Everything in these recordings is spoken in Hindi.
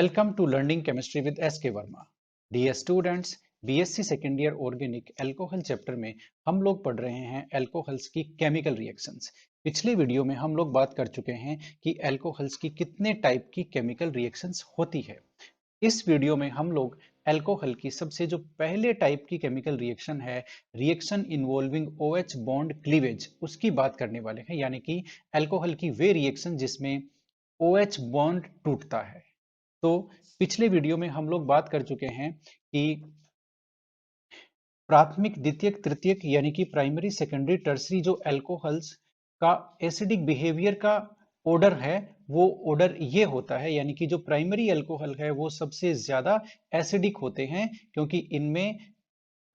Welcome to Learning Chemistry with S.K. Verma. Dear students, BSc second year organic alcohol chapter में हम लोग पढ़ रहे हैं एल्कोहल्स की केमिकल रिएक्शंस। पिछले वीडियो में हम लोग बात कर चुके हैं कि एल्कोहल्स की कितने टाइप की केमिकल रिएक्शंस होती है। इस वीडियो में हम लोग एल्कोहल की सबसे जो पहले टाइप की केमिकल रिएक्शन है, reaction involving OH bond cleavage, उसकी बात करने वाले हैं। यानी कि एल्कोहल की वे रिएक्शन जिसमें OH बॉन्ड टूटता है। तो पिछले वीडियो में हम लोग बात कर चुके हैं कि प्राथमिक, द्वितीयक, तृतीयक यानी कि प्राइमरी, सेकेंडरी, टर्सरी जो एल्कोहल्स का एसिडिक बिहेवियर का ऑर्डर है, वो ऑर्डर ये होता है। यानी कि जो प्राइमरी एल्कोहल है वो सबसे ज्यादा एसिडिक होते हैं क्योंकि इनमें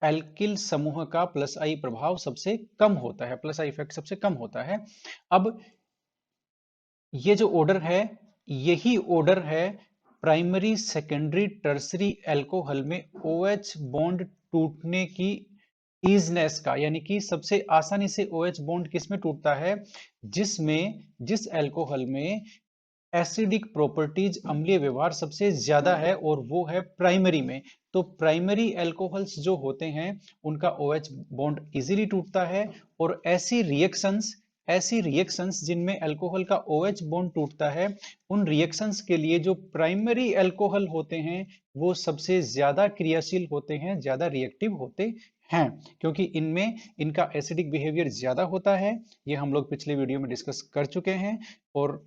एल्किल समूह का प्लस आई प्रभाव सबसे कम होता है, प्लस आई इफेक्ट सबसे कम होता है। अब ये जो ऑर्डर है, यही ऑर्डर है प्राइमरी, सेकेंडरी, टर्सरी एल्कोहल में OH बॉन्ड टूटने की ईजनेस का। यानी कि सबसे आसानी से OH बॉन्ड किसमें टूटता है? जिस एल्कोहल में एसिडिक प्रॉपर्टीज, अम्लीय व्यवहार सबसे ज्यादा है, और वो है प्राइमरी में। तो प्राइमरी एल्कोहल्स जो होते हैं उनका OH बॉन्ड इजीली टूटता है। और ऐसी रिएक्शंस जिनमें अल्कोहल का OH बॉन्ड टूटता है, उन रिएक्शंस के लिए जो प्राइमरी अल्कोहल होते हैं वो सबसे ज्यादा क्रियाशील होते हैं, ज्यादा रिएक्टिव होते हैं, क्योंकि इनमें इनका एसिडिक बिहेवियर ज्यादा होता है। ये हम लोग पिछले वीडियो में डिस्कस कर चुके हैं। और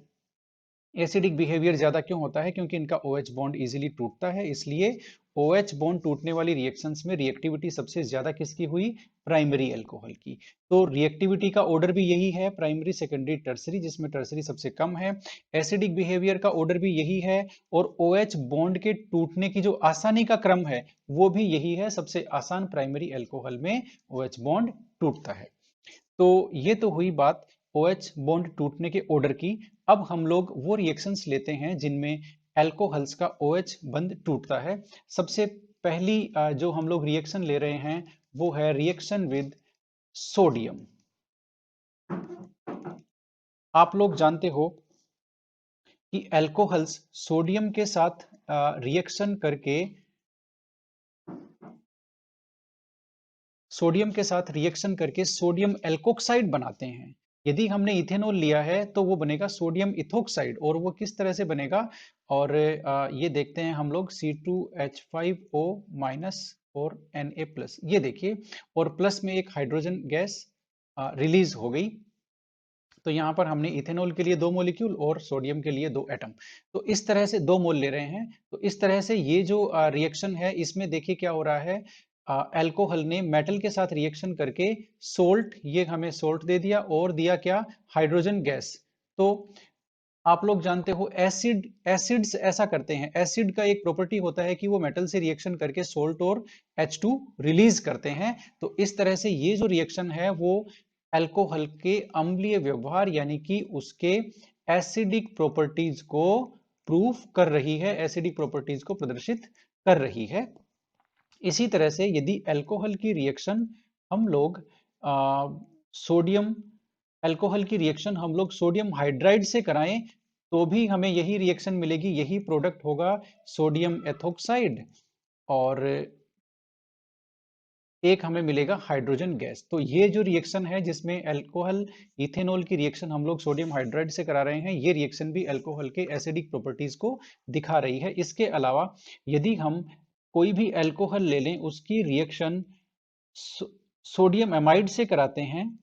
एसिडिक बिहेवियर ज्यादा क्यों होता है? क्योंकि इनका OH बॉन्ड इजीली टूटता है, इसलिए OH बॉन्ड टूटने वाली रिएक्शंस में रिएक्टिविटी सबसे ज्यादा किसकी हुई? प्राइमरी अल्कोहल की। तो रिएक्टिविटी का ऑर्डर भी यही है, प्राइमरी, सेकेंडरी, टर्सरी, जिसमें टर्सरी सबसे कम है। एसिडिक बिहेवियर का ऑर्डर भी यही है, और OH बॉन्ड के टूटने की जो आसानी का क्रम है वो भी यही है। सबसे आसान प्राइमरी अल्कोहल में OH बॉन्ड टूटता है। तो ये तो हुई बात OH बॉन्ड टूटने के ऑर्डर की। अब हम लोग वो रिएक्शंस लेते हैं जिनमें एल्कोहल्स का OH बंद टूटता है। सबसे पहली जो हम लोग रिएक्शन ले रहे हैं वो है रिएक्शन विद सोडियम। आप लोग जानते हो कि एल्कोहल्स सोडियम के साथ रिएक्शन करके सोडियम एल्कोक्साइड बनाते हैं। यदि हमने इथेनॉल लिया है तो वो बनेगा सोडियम इथोक्साइड। और वो किस तरह से बनेगा? और ये देखते हैं हम लोग, C2H5O माइनस और Na प्लस, ये देखिए, और प्लस में एक हाइड्रोजन गैस रिलीज हो गई। तो यहाँ पर हमने इथेनॉल के लिए 2 मॉलिक्यूल और सोडियम के लिए 2 एटम, तो इस तरह से 2 मोल ले रहे हैं। तो इस तरह से ये जो रिएक्शन है, इसमें देखिए क्या हो रहा है। अल्कोहल ने मेटल के साथ रिएक्शन करके सोल्ट, ये हमें सोल्ट दे दिया, और दिया क्या? Hydrogen gas. तो आप लोग जानते हो एसिड्स ऐसा करते हैं। एसिड का एक प्रॉपर्टी होता है कि वो मेटल से रिएक्शन करके सोल्ट और H2 रिलीज करते हैं। तो इस तरह से ये जो रिएक्शन है वो अल्कोहल के अम्लीय व्यवहार यानी कि उसके एसिडिक प्रॉपर्टीज को प्रूफ कर रही है, एसिडिक प्रॉपर्टीज को प्रदर्शित कर रही है। इसी तरह से यदि अल्कोहल की रिएक्शन हम लोग सोडियम अल्कोहल की रिएक्शन हम लोग सोडियम हाइड्राइड से कराएं तो भी हमें यही रिएक्शन मिलेगी, यही प्रोडक्ट होगा, सोडियम एथोक्साइड, और एक हमें मिलेगा हाइड्रोजन गैस। तो ये जो रिएक्शन है जिसमें अल्कोहल इथेनॉल की रिएक्शन हम लोग सोडियम हाइड्राइड से करा रहे हैं, ये रिएक्शन भी अल्कोहल के एसिडिक प्रॉपर्टीज को दिखा रही है। इसके अलावा यदि हम कोई भी अल्कोहल ले लें, उसकी रिएक्शन सोडियम एमाइड से कराते हैं,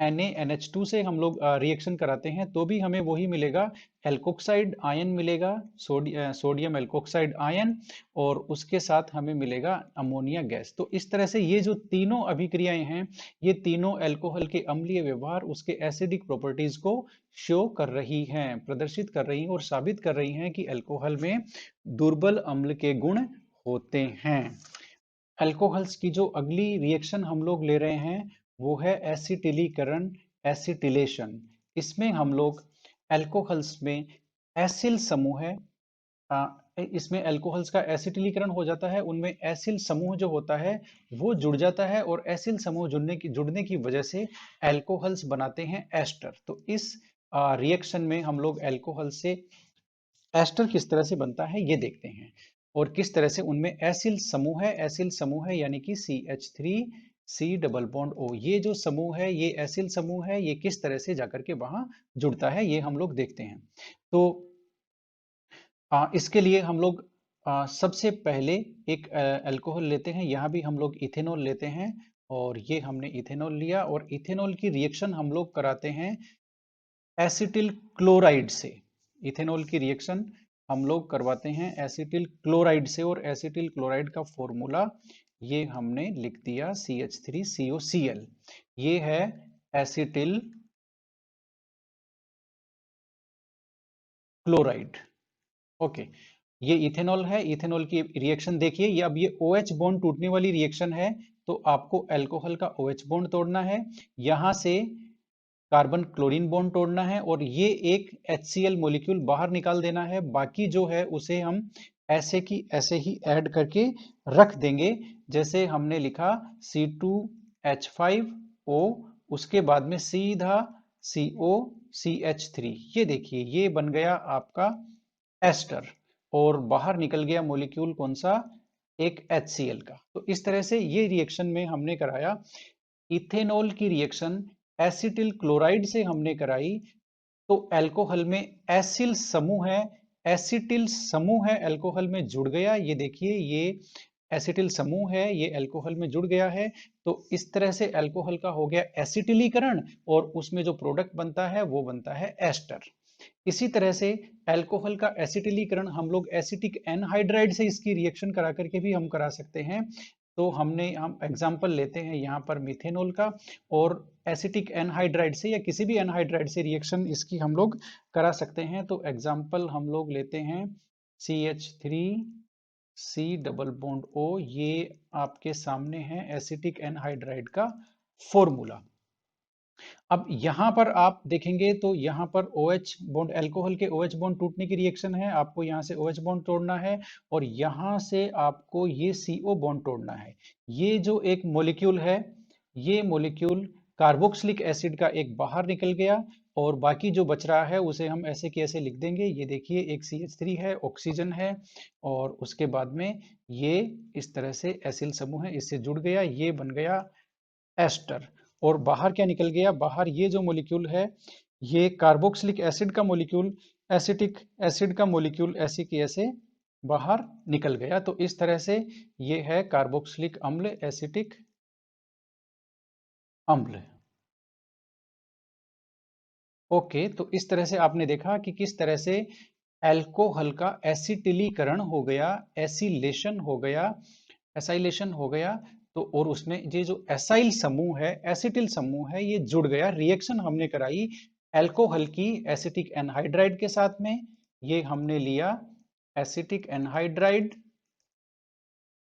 NaNH2 से हम लोग रिएक्शन कराते हैं, तो भी हमें वही मिलेगा, एल्कोक्साइड आयन मिलेगा, सोडियम एल्कोक्साइड आयन, और उसके साथ हमें मिलेगा अमोनिया गैस। तो इस तरह से ये जो तीनों अभिक्रियाएं हैं, ये तीनों अल्कोहल के अम्लीय व्यवहार, उसके एसिडिक प्रॉपर्टीज को शो कर रही हैं, प्रदर्शित कर रही हैं, और साबित कर रही हैं कि अल्कोहल में दुर्बल अम्ल के गुण होते हैं। अल्कोहल्स की जो अगली रिएक्शन हम लोग ले रहे हैं वो है एसिटिलीकरण, एसिटिलेशन। इसमें हम लोग अल्कोहल्स में एसिल समूह है, इसमें अल्कोहल्स का एसिटिलीकरण हो जाता है, उनमें एसिल समूह जो होता है वो जुड़ जाता है, और एसिल समूह जुड़ने की वजह से अल्कोहल्स बनाते हैं एस्टर। तो इस रिएक्शन में हम लोग अल्कोहल से एस्टर किस तरह से बनता है ये देखते हैं, और किस तरह से उनमें एसिल समूह है यानी कि CH3 C double bond O, ये जो समूह है ये एसिल समूह है, ये किस तरह से जाकर के वहां जुड़ता है ये हम लोग देखते हैं। तो इसके लिए हम लोग सबसे पहले एक अल्कोहल लेते हैं, यहाँ भी हम लोग इथेनॉल लेते हैं, और ये हमने इथेनॉल लिया और इथेनॉल की रिएक्शन हम लोग कराते हैं एसिटिल क्लोराइड से। इथेनॉल की रिएक्शन हम लोग करवाते हैं एसिटिल क्लोराइड से, और एसिटिल क्लोराइड का फॉर्मूला ये हमने लिख दिया CH3COCl। ये है एसिटिल क्लोराइड। ओके, ये इथेनॉल है। इथेनॉल की रिएक्शन देखिए, ये अब ये OH बॉन्ड टूटने वाली रिएक्शन है, तो आपको अल्कोहल का OH बॉन्ड तोड़ना है, यहां से कार्बन क्लोरीन बॉन्ड तोड़ना है, और ये एक HCl मॉलिक्यूल बाहर निकाल देना है। बाकी जो है उसे हम ऐसे की ऐसे ही ऐड करके रख देंगे, जैसे हमने लिखा C2H5O, उसके बाद में सीधा COCH3। ये देखिए ये बन गया आपका एस्टर, और बाहर निकल गया मॉलिक्यूल कौन सा, एक HCl का। तो इस तरह से ये रिएक्शन में हमने कराया इथेनॉल की रिएक्शन एसिटिल क्लोराइड से हमने कराई, तो अल्कोहल में एसिल समूह है, एसिटिल समूह है अल्कोहल में जुड़ गया। ये देखिए ये एसिटिल समूह है, ये अल्कोहल में जुड़ गया है। तो इस तरह से अल्कोहल का हो गया एसिटिलीकरण, और उसमें जो प्रोडक्ट बनता है वो बनता है एस्टर। इसी तरह से अल्कोहल का एसिटिलीकरण हम लोग एसिटिक एनहाइड्राइड से इसकी रिएक्शन करा करके भी हम करा सकते हैं। तो हम एग्जांपल लेते हैं यहाँ पर मिथेनॉल का, और एसिटिक एनहाइड्राइड से या किसी भी एनहाइड्राइड से रिएक्शन इसकी हम लोग करा सकते हैं। तो एग्जांपल हम लोग लेते हैं CH3C डबल बॉन्ड O, ये आपके सामने है एसिटिक एनहाइड्राइड का फॉर्मूला। अब यहाँ पर आप देखेंगे तो यहाँ पर OH बॉन्ड, अल्कोहल के OH बॉन्ड टूटने की रिएक्शन है, आपको यहाँ से OH बॉन्ड तोड़ना है, और यहाँ से आपको ये CO बॉन्ड तोड़ना है। ये जो एक मॉलिक्यूल है, ये मॉलिक्यूल कार्बोक्सिलिक एसिड का एक बाहर निकल गया, और बाकी जो बच रहा है उसे हम ऐसे के ऐसे लिख देंगे। ये देखिए एक CH3 है, ऑक्सीजन है, और उसके बाद में ये इस तरह से एसिल समूह है, इससे जुड़ गया, ये बन गया एस्टर। और बाहर क्या निकल गया, बाहर ये जो मॉलिक्यूल है ये कार्बोक्सिलिक एसिड का मॉलिक्यूल, एसिटिक एसिड का मॉलिक्यूल ऐसे की ऐसे बाहर निकल गया। तो इस तरह से ये है कार्बोक्सिलिक अम्ल, एसिटिक अम्ल। ओके, तो इस तरह से आपने देखा कि किस तरह से अल्कोहल का एसिटिलीकरण हो गया, एसिलेशन हो गया, एसाइलेशन हो गया। तो और उसमें ये जो एसाइल समूह है, एसिटिल समूह है, ये जुड़ गया। रिएक्शन हमने कराई अल्कोहल की एसिटिक एनहाइड्राइड के साथ में, ये हमने लिया एसिटिक एनहाइड्राइड,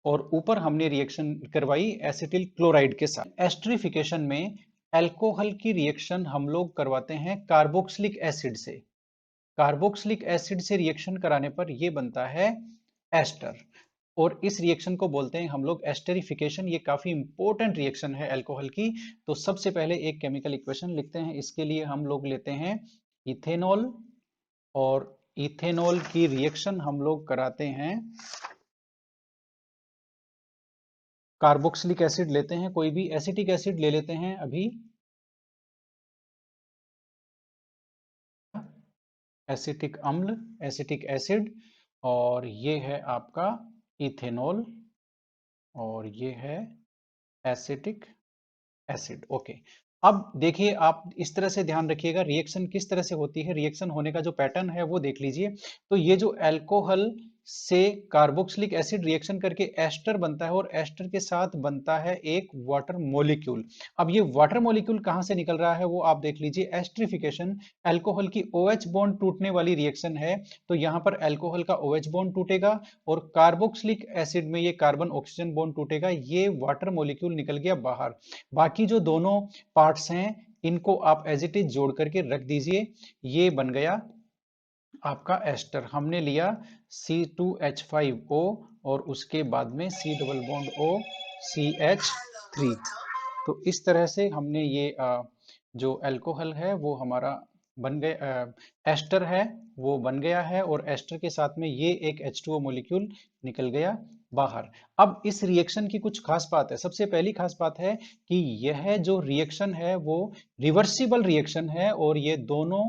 और ऊपर हमने रिएक्शन करवाई एसिटिल क्लोराइड के साथ। एस्टरिफिकेशन में अल्कोहल की रिएक्शन हम लोग करवाते हैं कार्बोक्सिलिक एसिड से। कार्बोक्सिलिक एसिड से रिएक्शन कराने पर यह बनता है एस्टर, और इस रिएक्शन को बोलते हैं हम लोग एस्टरिफिकेशन। ये काफी इंपॉर्टेंट रिएक्शन है अल्कोहल की। तो सबसे पहले एक केमिकल इक्वेशन लिखते हैं, इसके लिए हम लोग लेते हैं इथेनॉल, और इथेनॉल की रिएक्शन हम लोग कराते हैं कार्बोक्सिलिक एसिड लेते हैं, कोई भी एसिटिक एसिड ले लेते हैं अभी, एसिटिक अम्ल, एसिटिक एसिड, और ये है आपका इथेनॉल, और ये है एसिटिक एसिड। ओके, अब देखिए आप इस तरह से ध्यान रखिएगा रिएक्शन किस तरह से होती है, रिएक्शन होने का जो पैटर्न है वो देख लीजिए। तो ये जो अल्कोहल से कार्बोक्सिलिक एसिड रिएक्शन करके एस्टर बनता है, और एस्टर के साथ बनता है एक वाटर मॉलिक्यूल। अब ये वाटर मॉलिक्यूल कहां से निकल रहा है वो आप देख लीजिए। एस्टरिफिकेशन अल्कोहल की OH बॉन्ड टूटने वाली रिएक्शन है, तो यहां पर अल्कोहल का OH बॉन्ड टूटेगा, और कार्बोक्सिलिक एसिड में ये कार्बन ऑक्सीजन बॉन्ड टूटेगा, ये वाटर मॉलिक्यूल निकल गया बाहर। बाकी जो दोनों पार्ट्स हैं इनको आप एज इट इज जोड़ करके रख दीजिए, ये बन गया आपका एस्टर। हमने लिया C2H5O, और उसके बाद में C double bond O CH3। तो इस तरह से हमने ये जो अल्कोहल है वो हमारा बन गए, एस्टर है वो बन गया है, और एस्टर के साथ में ये एक H2O मॉलिक्यूल निकल गया बाहर। अब इस रिएक्शन की कुछ खास बात है। सबसे पहली खास बात है कि यह जो रिएक्शन है वो रिवर्सिबल रिएक्शन है, और ये दोनों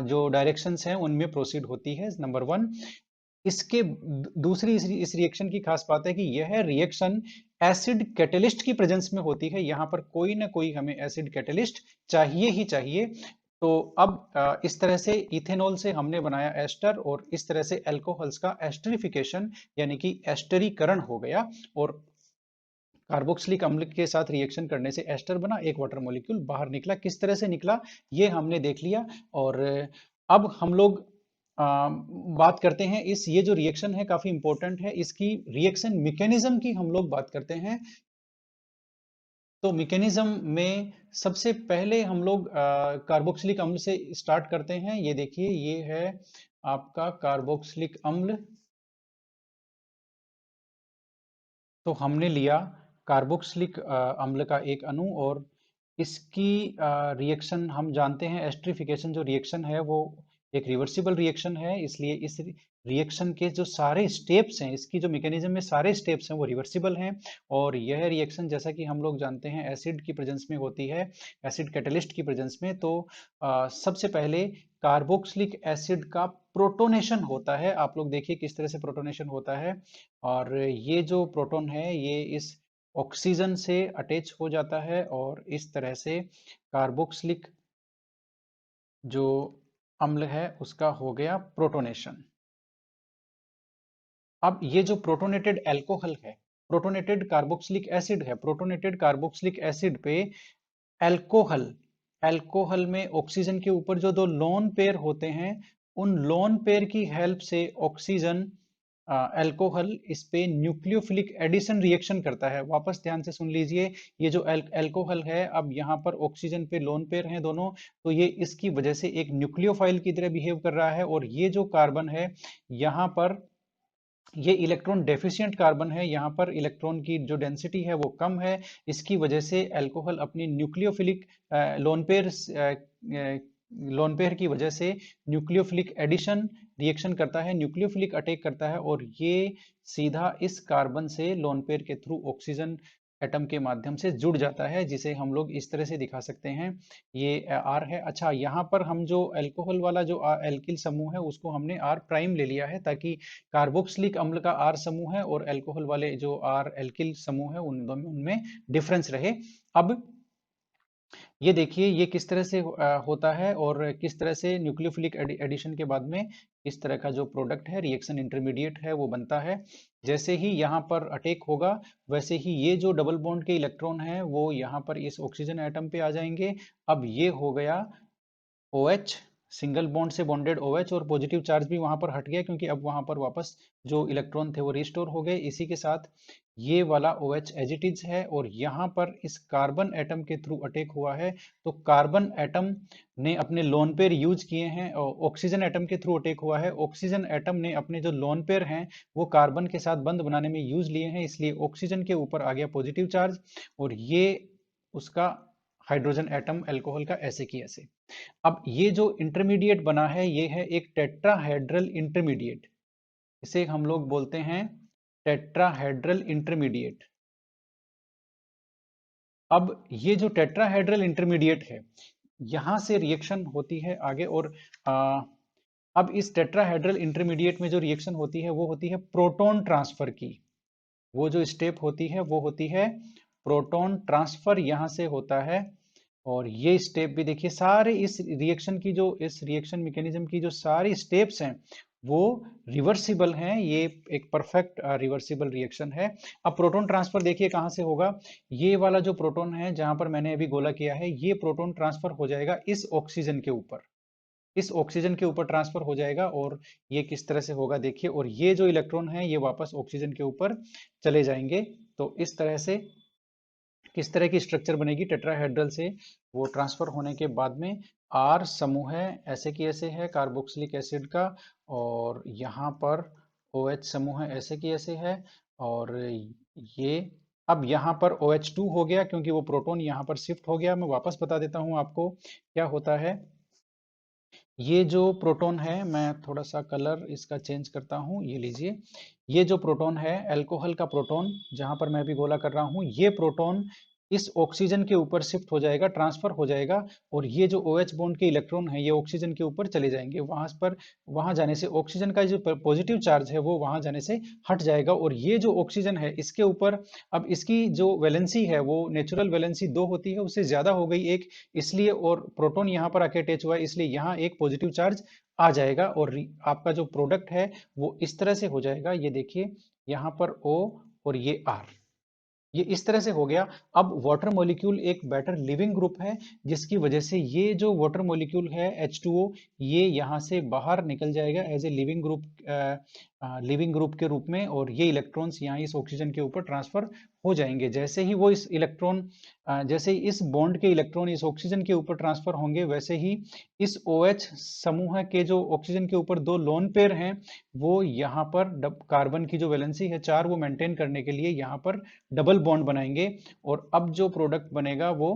जो डायरेक्शंस हैं उनमें प्रोसीड होती है, नंबर वन। इसके दूसरी इस रिएक्शन की खास बात है कि यह रिएक्शन एसिड कैटलिस्ट की प्रेजेंस में होती है। यहाँ पर कोई ना कोई हमें एसिड कैटलिस्ट चाहिए ही चाहिए। तो अब इस तरह से इथेनॉल से हमने बनाया एस्टर, और इस तरह से एल्कोहल्स का एस्टरिफिकेशन यानी कि एस्टरीकरण हो गया, और कार्बोक्सिलिक अम्ल के साथ रिएक्शन करने से एस्टर बना, एक वाटर मॉलिक्यूल बाहर निकला। किस तरह से निकला ये हमने देख लिया। और अब हम लोग बात करते हैं, इस ये जो रिएक्शन है काफी इंपॉर्टेंट है, इसकी रिएक्शन मैकेनिज्म की हम लोग बात करते हैं। तो मैकेनिज्म में सबसे पहले हम लोग कार्बोक्सिलिक अम्ल से स्टार्ट करते हैं। ये देखिए, ये है आपका कार्बोक्सिलिक अम्ल। तो हमने लिया कार्बोक्सिलिक अम्ल का एक अणु, और इसकी रिएक्शन हम जानते हैं, एस्टरिफिकेशन जो रिएक्शन है वो एक रिवर्सिबल रिएक्शन है, इसलिए इस रिएक्शन के जो सारे स्टेप्स हैं, इसकी जो मैकेनिज्म में सारे स्टेप्स हैं वो रिवर्सिबल हैं। और यह रिएक्शन जैसा कि हम लोग जानते हैं एसिड की प्रेजेंस में होती है, एसिड कैटलिस्ट की प्रेजेंस में। तो सबसे पहले कार्बोक्सिलिक एसिड का प्रोटोनेशन होता है। आप लोग देखिए किस तरह से प्रोटोनेशन होता है। और ये जो प्रोटॉन है ये इस ऑक्सीजन से अटैच हो जाता है, और इस तरह से कार्बोक्सिलिक जो अम्ल है उसका हो गया प्रोटोनेशन। अब ये जो प्रोटोनेटेड एल्कोहल है, प्रोटोनेटेड कार्बोक्सिलिक एसिड है, प्रोटोनेटेड कार्बोक्सिलिक एसिड पे एल्कोहल, एल्कोहल में ऑक्सीजन के ऊपर जो दो लोन पेयर होते हैं, उन लोन पेयर की हेल्प से ऑक्सीजन एल्कोहल इस पे न्यूक्लियोफिलिक एडिशन रिएक्शन करता है। वापस ध्यान से सुन लीजिए, ये जो एल्कोहल है, अब यहाँ पर ऑक्सीजन पे लोन पेयर हैं दोनों, तो ये इसकी वजह से एक न्यूक्लियोफाइल की तरह बिहेव कर रहा है। और ये जो कार्बन है यहाँ पर, ये इलेक्ट्रॉन डेफिशिएंट कार्बन है, यहाँ पर इलेक्ट्रॉन की जो डेंसिटी है वो कम है। इसकी वजह से अल्कोहल अपनी न्यूक्लियोफिलिक लोन पेयर की वजह से न्यूक्लियोफिलिक एडिशन रिएक्शन करता है, न्यूक्लियोफिलिक अटैक करता है, और ये सीधा इस कार्बन से लोन पेयर के थ्रू ऑक्सीजन एटम के माध्यम से जुड़ जाता है, जिसे हम लोग इस तरह से दिखा सकते हैं। ये आर है। अच्छा, यहाँ पर हम जो अल्कोहल वाला जो एल्किल समूह है उसको हमने आर प्राइम ले लिया है, ताकि कार्बोक्सिलिक अम्ल का आर समूह है और अल्कोहल वाले जो आर एल्किल समूह है उन दोनों उनमें डिफरेंस रहे। अब ये देखिए ये किस तरह से होता है, और किस तरह से न्यूक्लियोफिलिक एडिशन के बाद में इस तरह का जो प्रोडक्ट है, रिएक्शन इंटरमीडिएट है, वो बनता है। जैसे ही यहाँ पर अटैक होगा, वैसे ही ये जो डबल बॉन्ड के इलेक्ट्रॉन हैं वो यहाँ पर इस ऑक्सीजन एटम पे आ जाएंगे। अब ये हो गया OH, सिंगल बॉन्ड से बॉन्डेड OH, और पॉजिटिव चार्ज भी वहां पर हट गया, क्योंकि अब वहां पर वापस जो इलेक्ट्रॉन थे वो रिस्टोर हो गए। इसी के साथ ये वाला OH एज इट इज है, और यहाँ पर इस कार्बन एटम के थ्रू अटैक हुआ है। तो कार्बन एटम ने अपने लोन पेयर यूज किए हैं, और ऑक्सीजन एटम के थ्रू अटैक हुआ है, ऑक्सीजन एटम ने अपने जो लोन पेयर हैं वो कार्बन के साथ बंध बनाने में यूज लिए हैं, इसलिए ऑक्सीजन के ऊपर आ गया पॉजिटिव चार्ज, और ये उसका हाइड्रोजन एटम अल्कोहल का ऐसे की ऐसे। अब ये जो इंटरमीडिएट बना है ये है एक टेट्राहेड्रल इंटरमीडिएट, इसे हम लोग बोलते हैं टेट्राहेड्रल इंटरमीडिएट। अब ये जो टेट्राहेड्रल इंटरमीडिएट है, यहां से रिएक्शन होती है आगे, और आ, अब इस टेट्राहेड्रल इंटरमीडिएट में जो रिएक्शन होती है वो होती है प्रोटॉन ट्रांसफर की। वो जो स्टेप होती है वो होती है प्रोटॉन ट्रांसफर, यहां से होता है। और ये स्टेप भी देखिए, सारे इस रिएक्शन की जो इस रिएक्शन मैकेनिज्म की जो सारी स्टेप्स हैं वो रिवर्सिबल हैं। ये एक परफेक्ट रिवर्सिबल रिएक्शन है। अब प्रोटॉन ट्रांसफर देखिए कहां से होगा। ये वाला जो प्रोटॉन है जहां पर मैंने अभी गोला किया है, ये प्रोटॉन ट्रांसफर हो जाएगा इस ऑक्सीजन के ऊपर, इस ऑक्सीजन के ऊपर ट्रांसफर हो जाएगा। और ये किस तरह से होगा देखिए, और ये जो इलेक्ट्रॉन है ये वापस ऑक्सीजन के ऊपर चले जाएंगे। तो इस तरह से किस तरह की स्ट्रक्चर बनेगी टेट्राहेड्रल से, वो ट्रांसफर होने के बाद में आर समूह है ऐसे की ऐसे है कार्बोक्सिलिक एसिड का, और यहाँ पर OH समूह है ऐसे की ऐसे है। और ये अब यहाँ पर OH2 हो गया, क्योंकि वो प्रोटॉन यहाँ पर शिफ्ट हो गया। मैं वापस बता देता हूँ आपको क्या होता है। ये जो प्रोटॉन है, मैं थोड़ा सा कलर इसका चेंज करता हूँ, ये लीजिए। ये जो प्रोटॉन है, अल्कोहल का प्रोटॉन, जहां पर मैं अभी गोला कर रहा हूँ, ये प्रोटॉन इस ऑक्सीजन के ऊपर शिफ्ट हो जाएगा, ट्रांसफर हो जाएगा। और ये जो OH बॉन्ड के इलेक्ट्रॉन है, ये ऑक्सीजन के ऊपर चले जाएंगे। वहां जाने से ऑक्सीजन का जो पॉजिटिव चार्ज है वो वहां जाने से हट जाएगा। और ये जो ऑक्सीजन है इसके ऊपर, अब इसकी जो वैलेंसी है वो नेचुरल वैलेंसी 2 होती है, उससे ज्यादा हो गई एक, इसलिए, और प्रोटॉन यहाँ पर आके अटैच हुआ है, इसलिए यहाँ एक पॉजिटिव चार्ज आ जाएगा। और आपका जो प्रोडक्ट है वो इस तरह से हो जाएगा, ये देखिए, यहाँ पर O और ये R, ये इस तरह से हो गया। अब वाटर मॉलिक्यूल एक बेटर लिविंग ग्रुप है, जिसकी वजह से ये जो वाटर मॉलिक्यूल है H2O, ये यहाँ से बाहर निकल जाएगा एज ए लिविंग ग्रुप के रूप में। और ये इलेक्ट्रॉन्स यहाँ इस ऑक्सीजन के ऊपर ट्रांसफर हो जाएंगे। जैसे ही इस बॉन्ड के इलेक्ट्रॉन इस ऑक्सीजन के ऊपर ट्रांसफर होंगे, वैसे ही इस OH समूह के जो ऑक्सीजन के ऊपर 2 लोन पेयर हैं, वो यहाँ पर कार्बन की जो वैलेंसी है 4, वो मेंटेन करने के लिए यहाँ पर डबल बॉन्ड बनाएंगे। और अब जो प्रोडक्ट बनेगा वो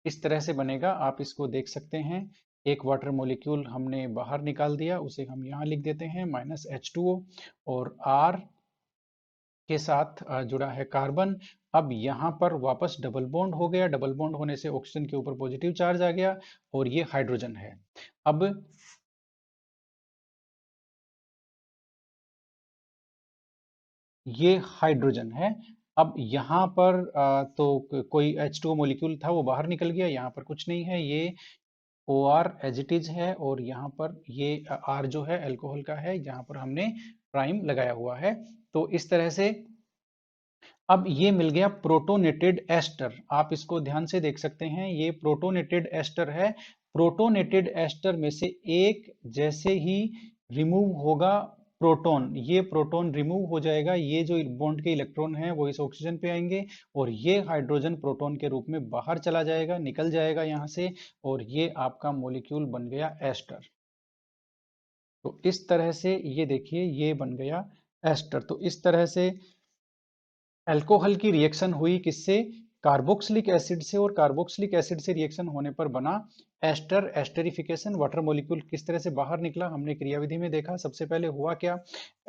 इस तरह से बनेगा, आप इसको देख सकते हैं। एक वाटर मॉलिक्यूल हमने बाहर निकाल दिया, उसे हम यहाँ लिख देते हैं -H2O, और R के साथ जुड़ा है कार्बन। अब यहाँ पर वापस डबल बॉन्ड हो गया, डबल बॉन्ड होने से ऑक्सीजन के ऊपर पॉजिटिव चार्ज आ गया, और ये हाइड्रोजन है। अब ये हाइड्रोजन है। अब यहाँ पर तो कोई H2O मॉलिक्यूल था वो बाहर निकल गया, यहाँ पर कुछ नहीं है, ये OR एज इट इज है। और यहाँ पर ये R जो है अल्कोहल का है, यहाँ पर हमने प्राइम लगाया हुआ है। तो इस तरह से अब ये मिल गया प्रोटोनेटेड एस्टर। आप इसको ध्यान से देख सकते हैं, ये प्रोटोनेटेड एस्टर है। प्रोटोनेटेड एस्टर में से एक जैसे ही रिमूव होगा प्रोटॉन, ये प्रोटॉन रिमूव हो जाएगा, ये जो बॉन्ड के इलेक्ट्रॉन हैं वो इस ऑक्सीजन पे आएंगे, और ये हाइड्रोजन प्रोटॉन के रूप में बाहर चला जाएगा, निकल जाएगा यहाँ से, और ये आपका मॉलिक्यूल बन गया एस्टर। तो इस तरह से ये देखिए, ये बन गया एस्टर। तो इस तरह से अल्कोहल की रिएक्शन हुई किससे? कार्बोक्सिलिक एसिड से, और कार्बोक्सिलिक एसिड से रिएक्शन होने पर बना एस्टर, एस्टरिफिकेशन। वाटर मॉलिक्यूल किस तरह से बाहर निकला हमने क्रियाविधि में देखा। सबसे पहले हुआ क्या,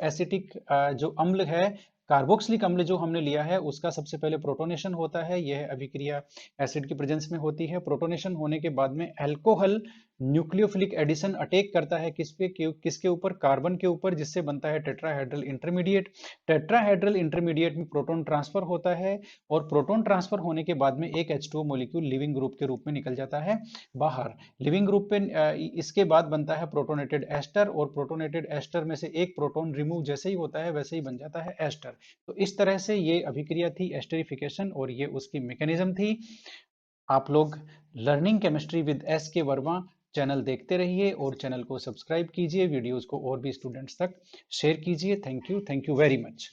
एसिटिक जो अम्ल है, कार्बोक्सिलिक अम्ल जो हमने लिया है, उसका सबसे पहले प्रोटोनेशन होता है। यह अभिक्रिया एसिड की प्रेजेंस में होती है। प्रोटोनेशन होने के बाद में अल्कोहल न्यूक्लियोफिलिक एडिशन अटैक करता है किसके ऊपर? कार्बन के ऊपर, जिससे बनता है टेट्राहेड्रल इंटरमीडिएट। टेट्राहेड्रल इंटरमीडिएट में प्रोटॉन ट्रांसफर होता है, और प्रोटॉन ट्रांसफर होने के बाद में एक H2O मॉलिक्यूल लिविंग ग्रुप के रूप में निकल जाता है बाहर। लिविंग ग्रुप पे इसके बाद बनता है प्रोटोनेटेड एस्टर, और प्रोटोनेटेड एस्टर में से एक प्रोटॉन रिमूव जैसे ही होता है वैसे ही बन जाता है एस्टर। तो इस तरह से ये अभिक्रिया थी एस्टरिफिकेशन, और ये उसकी मैकेनिज्म थी। आप लोग लर्निंग केमिस्ट्री विद S के वर्मा चैनल देखते रहिए, और चैनल को सब्सक्राइब कीजिए, वीडियोस को और भी स्टूडेंट्स तक शेयर कीजिए। Thank you very much.